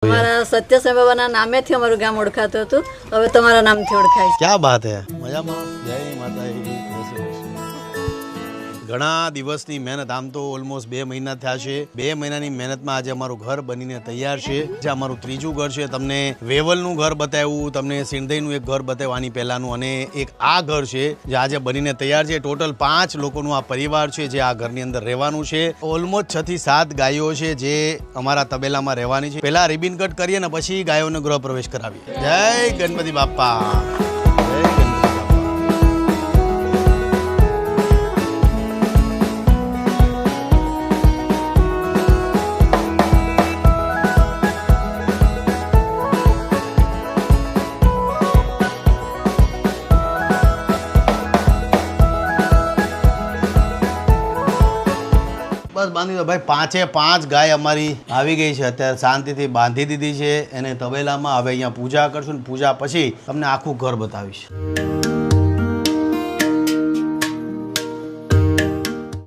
हमारा सत्यसाई बाबाના નામેથી અમારું ગામ ઓળખાતું હતું, હવે તમારા નામથી ઓળખાય છે। क्या बात है મજામાં જય માતાજી। ઘણા દિવસની મહેનત, આમ તો ઓલમોસ્ટ 2 મહિના થયા છે। 2 મહિનાની મહેનતમાં આજે અમારું ઘર બનીને તૈયાર છે। જે અમારું ત્રીજું ઘર છે। તમને વેવલનું ઘર બતાવ્યું, તમને સિંધઈનું એક ઘર બતાવ્યું આની પહેલાનું, અને એક આ ઘર છે જે આજે બનીને તૈયાર છે। ટોટલ 5 લોકોનું આ પરિવાર છે જે આ ઘરની અંદર રહેવાનું છે। ઓલમોસ્ટ 6 થી 7 ગાયો છે જે અમારા તબેલામાં રહેવાની છે। પહેલા રિબિન કટ કરીએ ને પછી ગાયોનો ગૃહ પ્રવેશ કરાવીએ। જય ગણપતિ બાપા, જય ગણપતિ। બસ બાંધી દો ભાઈ। 5 ગાય અમારી આવી ગઈ છે, અત્યારે શાંતિથી બાંધી દીધી છે એને તબેલામાં। હવે અહીંયા પૂજા કરશું ને પૂજા પછી તમને આખું ઘર બતાવીશ।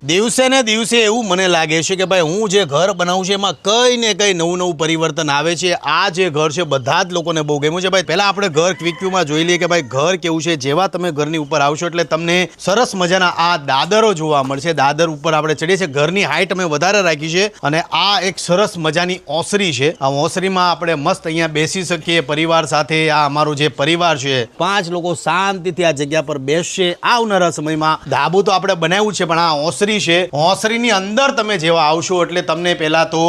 દિવસે ને દિવસે એવું મને લાગે છે કે ભાઈ હું જે ઘર બનાવું છું એમાં કંઈ ને કંઈ નવું પરિવર્તન આવે છે। આ જે ઘર છે બધા જ લોકોને બહુ ગમ્યું છે। ભાઈ પહેલા આપણે ઘર ક્વિક વ્યૂમાં જોઈ લઈએ કે ભાઈ ઘર કેવું છે। જેવા તમે ઘરની ઉપર આવશો એટલે તમને સરસ મજાના આ દાદરો જોવા મળશે। દાદર ઉપર આપણે ચડીએ છીએ। ઘરની હાઈટ અમે વધારે રાખી છે અને આ એક સરસ મજાની ઓસરી છે। આ ઓસરીમાં આપણે મસ્ત અહીંયા બેસી શકીએ પરિવાર સાથે। આ અમારો જે પરિવાર છે 5 લોકો શાંતિથી આ જગ્યા પર બેસશે। આવનારા સમયમાં ધાબુ તો આપણે બનાવ્યું છે, પણ આ ઓસરી છે, ઓસરીની અંદર તમે જેવા આવશો એટલે તમને પહેલા તો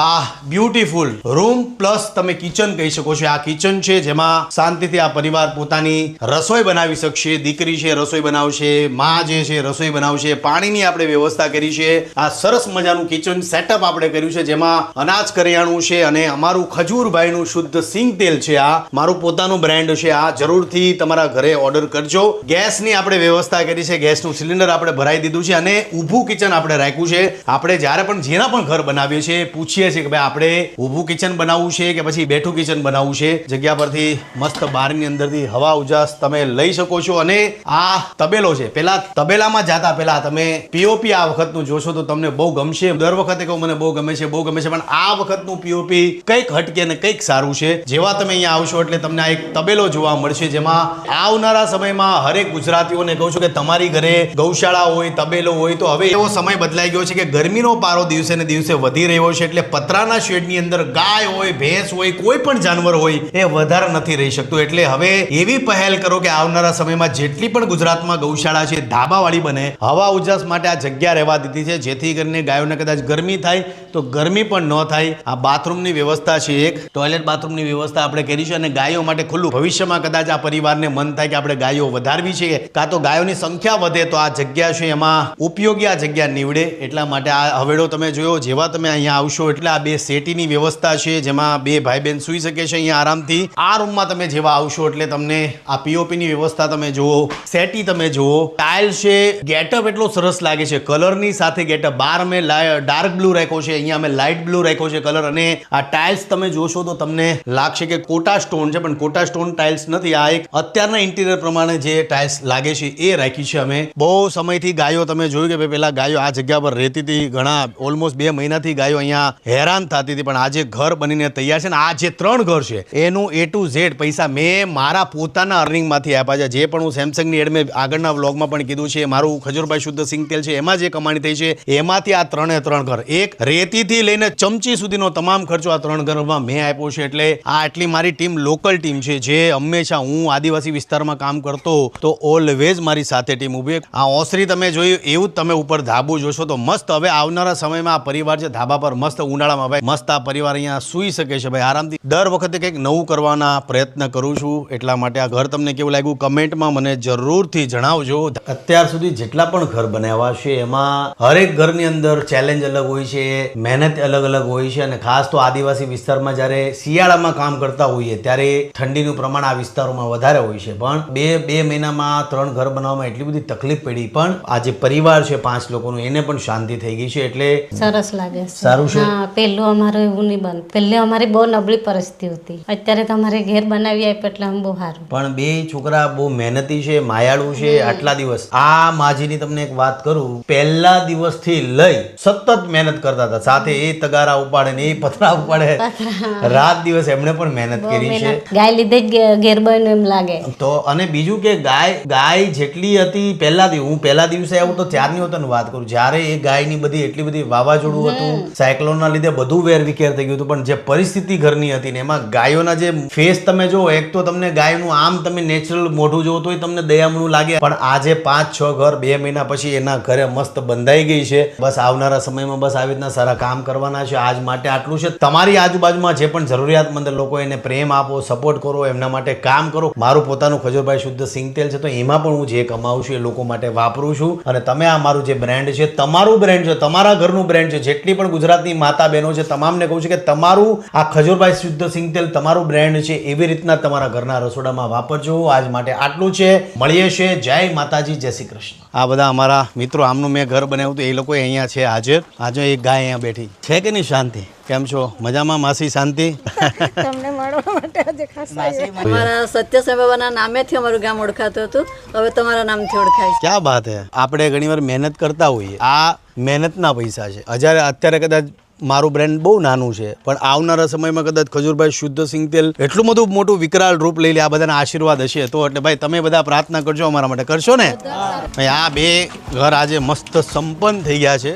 આ બ્યુટીફુલ રૂમ પ્લસ તમે કિચન કહી શકો છો। આ કિચન છે જેમાં શાંતિથી આ પરિવાર પોતાની રસોઈ બનાવી શકશે। દીકરી છે રસોઈ બનાવશે, માં જે છે રસોઈ બનાવશે, પાણીની આપણે વ્યવસ્થા કરી છે। આ સરસ મજાનું કિચન સેટઅપ આપણે કર્યું છે જેમાં અનાજ કરિયાણું છે અને અમારું ખજૂરભાઈનું શુદ્ધ સિંગ તેલ છે। આ મારું પોતાનું બ્રાન્ડ છે। આ જરૂરથી તમારા ઘરે ઓર્ડર કરજો। ગેસની આપણે વ્યવસ્થા કરી છે, ગેસનું સિલિન્ડર આપણે ભરાઈ દીધું છે અને ઊભું કિચન આપણે રાખ્યું છે। આપણે જ્યારે પણ જેના પણ ઘર બનાવીએ છીએ પૂછીએ છીએ કે ભાઈ આપણે ઊભું કિચન બનાવવું છે કે પછી બેઠું કિચન બનાવવું છે। જગ્યા પરથી મસ્ત બહારની અંદરથી હવા ઉજાસ તમે લઈ શકો છો। અને આ તબેલો છે, પેલા તબેલામાં જાતા પહેલા તમે પીઓપી આ વખતનું જોશો તો તમને બહુ ગમશે। દર વખતે કહું મને બહુ ગમે છે, બહુ ગમે છે, પણ આ વખતનું પીઓપી કંઈક હટકે ને કંઈક સારું છે। જેવા તમે અહીંયા આવશો એટલે તમને આ એક તબેલો જોવા મળશે જેમાં આવનારા સમયમાં હરેક ગુજરાતીઓને કહું છું કે તમારી ઘરે ગૌશાળા હોય, તબેલો હોય તો હવે એવો સમય બદલાઈ ગયો છે કે ગરમીનો પારો દિવસે ને દિવસે વધી રહ્યો છે, એટલે પતરાના શેડની અંદર ગાય હોય, ભેંસ હોય, કોઈ પણ જાનવર હોય એ વધારે નથી રહી શકતું। એટલે હવે એવી પહેલ કરો કે આવનારા સમયમાં જેટલી પણ ગુજરાતમાં ગૌશાળા છે ધાબાવાળી બને। હવા ઉજાસ માટે આ જગ્યા રહેવા દીધી છે જેથી કરીને ગાયોને કદાચ ગરમી થાય તો ગરમી પણ ન થાય। આ બાથરૂમની વ્યવસ્થા છે, એક ટોયલેટ બાથરૂમની વ્યવસ્થા આપણે કરી છે અને ગાયો માટે ખુલ્લું। ભવિષ્યમાં કદાચ આ પરિવારને મન થાય કે આપણે ગાયો વધારવી છે કાં તો ગાયોની સંખ્યા વધે તો આ જગ્યા છે એમાં ઉપયોગી આ જગ્યા નીવડે। એટલા માટે આ હવેડો તમે જોયો। જેવા તમે અહીંયા આવશો એટલે આ 2 સેટીની વ્યવસ્થા છે જેમાં 2 ભાઈ બહેન સૂઈ શકે છે અહીંયા આરામથી। આ રૂમમાં તમે જેવા આવશો એટલે તમને આ પીઓપીની વ્યવસ્થા તમે જુઓ, સેટી તમે જુઓ, ટાઇલ છે, ગેટઅપ એટલો સરસ લાગે છે કલરની સાથે ગેટઅપ। બહાર મેં ડાર્ક બ્લુ રાખ્યો છે, અહીંયા અમે લાઇટ બ્લુ રાખ્યો છે કલર, અને આ ટાઇલ્સ તમે જોશો તો તમને લાગશે કે કોટા સ્ટોન છે, પણ કોટા સ્ટોન ટાઇલ્સ નથી। આ એક અત્યારના ઇન્ટિરિયર પ્રમાણે જે ટાઇલ્સ લાગે છે એ રાખી છે અમે। બહુ સમયથી ગાયો તમે જોયું કે પેલા ગાયો આ જગ્યા પર રહેતી હતી, ઘણા ઓલમોસ્ટ 2 મહિનાથી ગાયો અહીંયા હેરાન થતી હતી, પણ આજે ઘર બનીને તૈયાર છે। ને આ જે 3 ઘર છે એનું A to Z પૈસા મેં મારા પોતાના અર્નિંગમાંથી આપ્યા છે। જે પણ હું સેમસંગની એડ મેં આગળના વ્લોગમાં પણ કીધું છે, મારું ખજૂરભાઈ શુદ્ધ સિંગ તેલ છે એમાં જે કમાણી થઈ છે એમાંથી આ 3 ઘર, એક રેતીથી લઈને ચમચી સુધીનો તમામ ખર્ચો આ 3 ઘરમાં મેં આપ્યો છે। એટલે આ આટલી મારી ટીમ લોકલ ટીમ છે જે હંમેશા હું આદિવાસી વિસ્તારમાં કામ કરતો તો ઓલવેઝ મારી સાથે ટીમ ઊભી। આ ઓસરી તમે જોયું એવું તમે ઉપર ધાબુ જોશો તો મસ્ત। હવે આવનારા સમયમાં આ પરિવાર છે ધાબા પર મસ્ત ઉનાળામાં ભાઈ મસ્ત આ પરિવાર અહીંયા સૂઈ શકે છે ભાઈ આરામથી। દર વખતે કંઈક નવું કરવાના પ્રયત્ન કરું છું, એટલા માટે આ ઘર તમને કેવું લાગ્યું કમેન્ટમાં મને જરૂરથી જણાવજો। અત્યાર સુધી જેટલા પણ ઘર બનાવ્યા છે એમાં હરેક ઘરની અંદર ચેલેન્જ અલગ હોય છે, મહેનત અલગ હોય છે, અને ખાસ તો આદિવાસી વિસ્તારમાં જ્યારે શિયાળામાં કામ કરતા હોઈએ ત્યારે ઠંડીનું પ્રમાણ આ વિસ્તારોમાં વધારે હોય છે, પણ બે મહિનામાં 3 ઘર બનાવવામાં એટલી બધી તકલીફ પડી। પણ આ જે પરિવાર છે 5 5 લોકોનું એને પણ શાંતિ થઈ ગઈ છે એટલે સરસ લાગે છે. સારું છે. હા, પહેલું અમારું એવું નહીં બન. પહેલે અમારી બહુ નબળી પરિસ્થિતિ હતી. અત્યારે તમારે ઘેર બનાવી આપ્યું એટલે આમ બહુ સારું. પણ બે છોકરા બહુ મહેનતી છે, માયાળુ છે. આટલા દિવસ આ માજીની તમને એક વાત કરું, પહેલા દિવસથી લઈ સતત મહેનત કરતા હતા. સાથે એ તગારા ઉપાડે ને એ પતરા ઉપાડે, રાત દિવસ એમણે પણ મહેનત કરી છે. ગાય લીધે જ ઘેર બન્યું એમ લાગે. તો અને બીજું કે ગાય જેટલી હતી હું પહેલા દિવસે આવ્યો તો ત્યારની હું તને વાત કરું, જ્યારે એ ગાયની બધી એટલી બધી વાવાઝોડું હતું, સાયક્લોનના લીધે બધું વેર વિખેર થઈ ગયું હતું, પણ જે પરિસ્થિતિ ઘરની હતી ને એમાં ગાયોના જે ફેસ તમે જો, એક તો તમને ગાયનું આમ તમે નેચરલ મોઢું જોવો તોય તમને દયામણું લાગે, પણ આજે 5-6 ઘર 2 મહિના પછી એના ઘરે મસ્ત બંધાઈ ગઈ છે. બસ આવનારા સમયમાં બસ આવી રીતના સારા કામ કરવાના છે. આજ માટે આટલું છે. તમારી આજુબાજુમાં જે પણ જરૂરિયાતમંદ લોકો એને પ્રેમ આપો, સપોર્ટ કરો, એમના માટે કામ કરો. મારું પોતાનું ખજૂરભાઈ શુદ્ધ સિંગ તેલ છે, તો એમાં પણ હું જે કમાવું છું એ લોકો માટે વાપરું છું. અને તમે આ મારું જે બ્રાન્ડ છે, તમારું બ્રાન્ડ છે, તમારા ઘરનું બ્રાન્ડ છે, જેટલી પણ ગુજરાતની માતા બહેનો છે તમામને કહું છું કે તમારું આ ખજૂરભાઈ શુદ્ધ સિંગ તેલ તમારું બ્રાન્ડ છે, એવી રીતના તમારા ઘરના રસોડામાં વાપરજો. આજ માટે આટલું છે. મળીએ છે. જય માતાજી, જય શ્રી કૃષ્ણ. આ બધા અમારા મિત્રો, આમનું મેં ઘર બનાવ્યું હતું, એ લોકો અહીંયા છે હાજર. આજે એક ગાય અહીંયા બેઠી છે કે નહીં? શાંતિ, કેમ છો? મજામાં માસી? શાંતિ? તમને મળવા માટે આજે ખાસ અમારા સત્ય સાંઈ બાબાના નામેથી અમારું ગામ ઓળખાતું હતું, હવે તમારા નામથી ઓળખાય છે. ક્યાં વાત હે. આપણે ઘણીવાર મહેનત કરતા હોઈએ, આ મહેનતના પૈસા છે. અત્યારે કદાચ મારું બ્રાન્ડ બહુ નાનું છે, પણ આવનારા સમયમાં કદાચ ખજૂરભાઈ શુદ્ધ સિંગ તેલ એટલું બધું મોટું વિકરાળ રૂપ લઈ લે. આ બધાના આશીર્વાદ હશે તો. એટલે ભાઈ તમે બધા પ્રાર્થના કરજો અમારા માટે. કરશો ને? ભાઈ આ 2 ઘર આજે મસ્ત સંપન્ન થઈ ગયા છે.